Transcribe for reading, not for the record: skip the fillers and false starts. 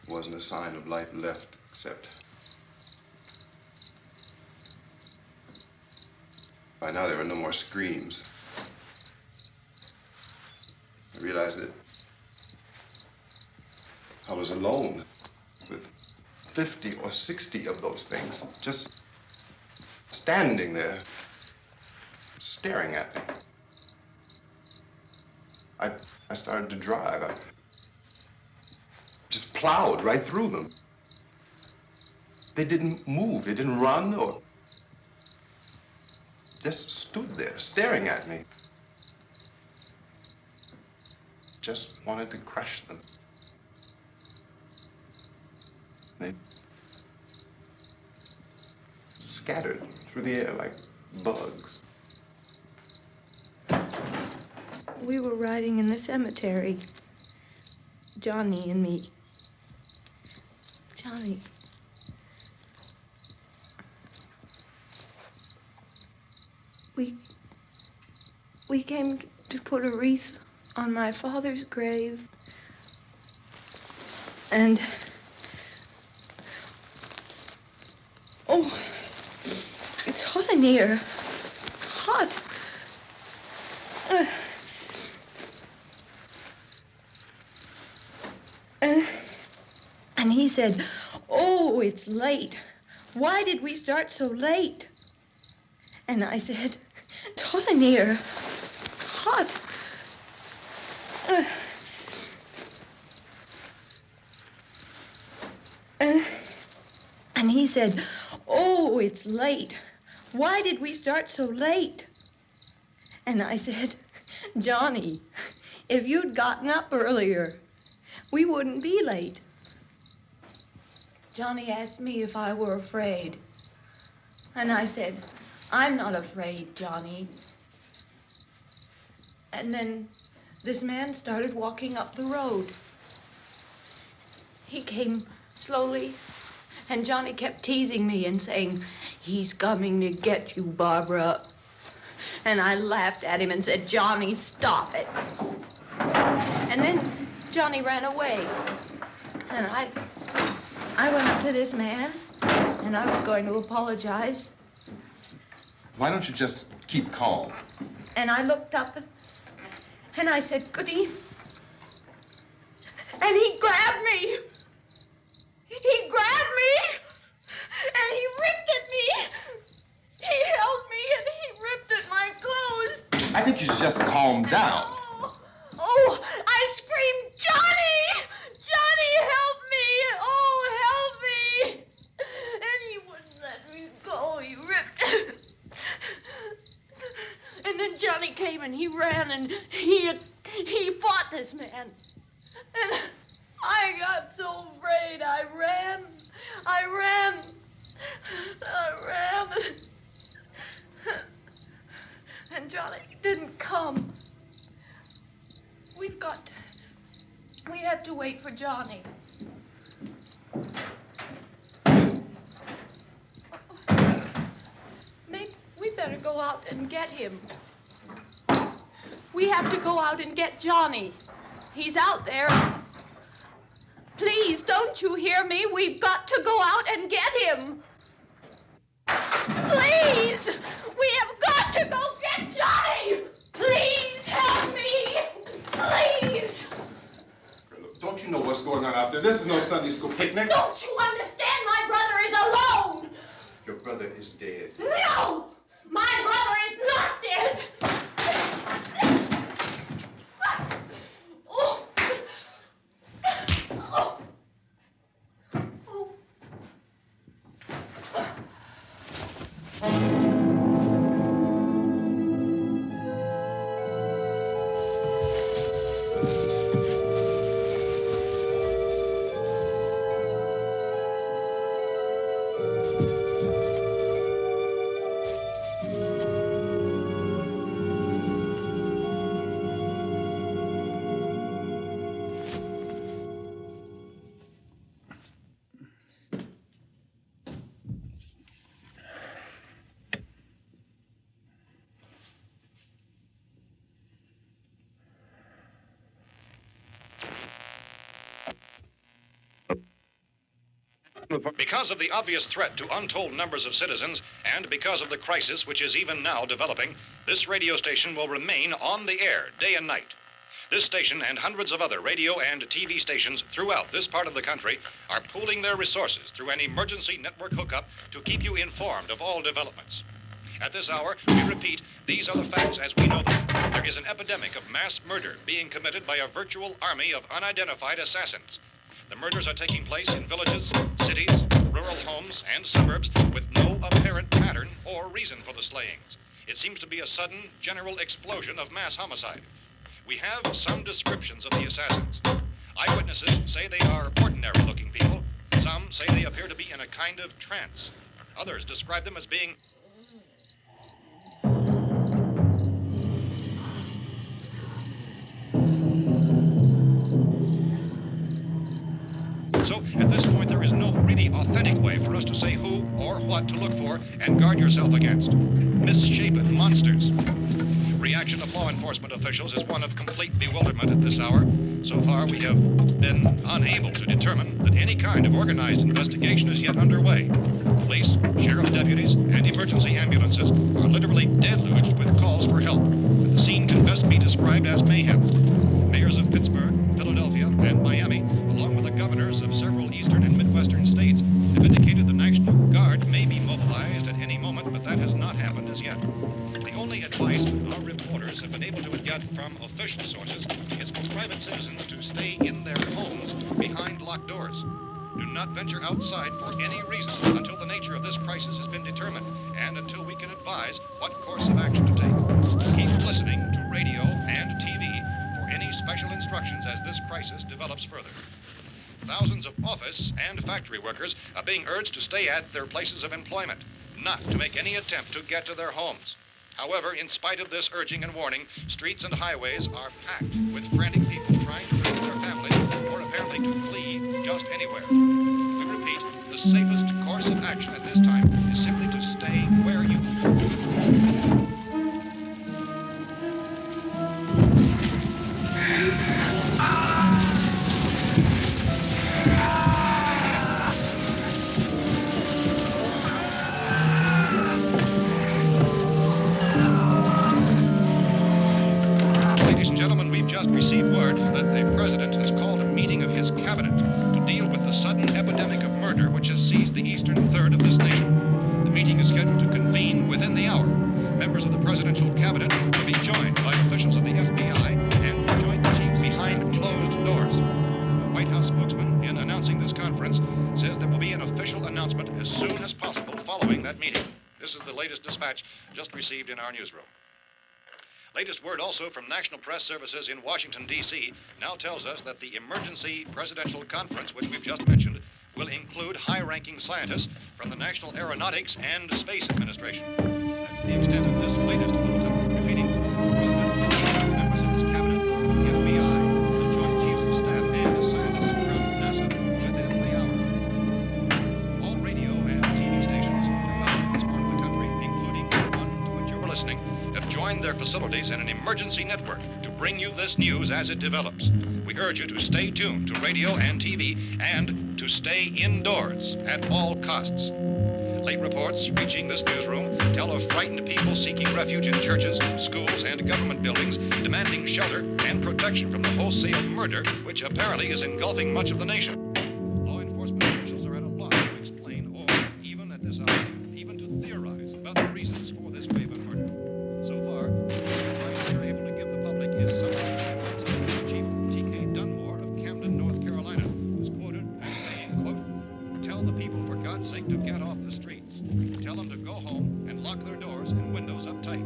Wasn't a sign of life left, except by now there were no more screams. I realized that I was alone with 50 or 60 of those things, just standing there, staring at me. I started to drive. I just plowed right through them. They didn't move. They didn't run or just stood there staring at me. Just wanted to crush them. They scattered through the air like bugs. We were riding in the cemetery, Johnny and me. Johnny. We came to put a wreath on my father's grave. And... oh, it's hot in here. Hot. And he said, "Oh, it's late. Why did we start so late?" And I said, "It's hot in here. Hot." And he said, "Oh, it's late. Why did we start so late?" And I said, "Johnny, if you'd gotten up earlier, we wouldn't be late." Johnny asked me if I were afraid. And I said, "I'm not afraid, Johnny." And then this man started walking up the road. He came slowly, and Johnny kept teasing me and saying, "He's coming to get you, Barbara." And I laughed at him and said, "Johnny, stop it." And then Johnny ran away. And I went up to this man, and I was going to apologize. Why don't you just keep calm? And I looked up, and I said, "Good evening." And he grabbed me. He grabbed me, and he ripped at me. He held me, and he ripped at my clothes. I think you should just calm down. Oh, I screamed, "Johnny! Johnny, help me! Oh, help me!" And he wouldn't let me go. He ripped. And then Johnny came and he ran and he fought this man. And I got so afraid. I ran. And Johnny didn't come. We have to wait for Johnny. Maybe we better go out and get him. We have to go out and get Johnny. He's out there. Please, don't you hear me? We've got to go out and get him. Please! We have got to go get Johnny! Please help me! Please! Don't you know what's going on out there? This is no Sunday school picnic. Don't you understand? My brother is alone! Your brother is dead. No! My brother is not dead! Oh. Oh. Because of the obvious threat to untold numbers of citizens, and because of the crisis which is even now developing, this radio station will remain on the air day and night. This station and hundreds of other radio and TV stations throughout this part of the country are pooling their resources through an emergency network hookup to keep you informed of all developments. At this hour, we repeat, these are the facts as we know them. There is an epidemic of mass murder being committed by a virtual army of unidentified assassins. The murders are taking place in villages, cities, rural homes, and suburbs with no apparent pattern or reason for the slayings. It seems to be a sudden, general explosion of mass homicide. We have some descriptions of the assassins. Eyewitnesses say they are ordinary-looking people. Some say they appear to be in a kind of trance. Others describe them as being... So, at this point, there is no really authentic way for us to say who or what to look for and guard yourself against. Misshapen monsters. Reaction of law enforcement officials is one of complete bewilderment at this hour. So far, we have been unable to determine that any kind of organized investigation is yet underway. Police, sheriff's deputies, and emergency ambulances are literally deluged with calls for help. The scene can best be described as mayhem. Mayors of Pittsburgh, Philadelphia, and Miami, along with the governors of several eastern and midwestern states, have indicated the National Guard may be mobilized at any moment, but that has not happened as yet. The only advice our reporters have been able to get from official sources is for private citizens to stay in their homes behind locked doors. Do not venture outside for any reason until the nature of this crisis has been determined and until we can advise what course of action to take. Keep listening to radio and TV for any special instructions as this crisis develops further. Thousands of office and factory workers are being urged to stay at their places of employment, not to make any attempt to get to their homes. However, in spite of this urging and warning, streets and highways are packed with frantic people trying to reach their families or apparently to flee just anywhere. We repeat, the safest course of action at this time is simply to stay where you are. Ladies and gentlemen, we've just received word that the President has called a meeting of his cabinet to deal with the sudden epidemic of murder which has seized the eastern third of this nation. The meeting is scheduled to convene within the hour. Members of the presidential cabinet will be joined by officials of the FBI and joint chiefs behind closed doors. The White House spokesman, in announcing this conference, says there will be an official announcement as soon as possible following that meeting. This is the latest dispatch just received in our newsroom. Latest word also from National Press Services in Washington, D.C. now tells us that the emergency presidential conference, which we've just mentioned, will include high-ranking scientists from the National Aeronautics and Space Administration. That's the extent of this latest bulletin. Repeating, the President, members of his cabinet, the FBI, the Joint Chiefs of Staff, and scientists from NASA within the hour. All radio and TV stations throughout this part of the country, including the one to which you were listening, have joined their facilities in an emergency network to bring you this news as it develops. We urge you to stay tuned to radio and TV and to stay indoors at all costs. Late reports reaching this newsroom tell of frightened people seeking refuge in churches, schools, and government buildings, demanding shelter and protection from the wholesale murder which apparently is engulfing much of the nation. Law enforcement officials are at a loss to explain or, even at this hour, even to theorize about the reasons for this wave of murder. So far, the advice we are able to give the public is summarized by Scientist Chief T.K. Dunmore of Camden, North Carolina, who's quoted as saying, quote, "Tell the people, for God's sake, to get off the streets. Tell them to go home and lock their doors and windows up tight.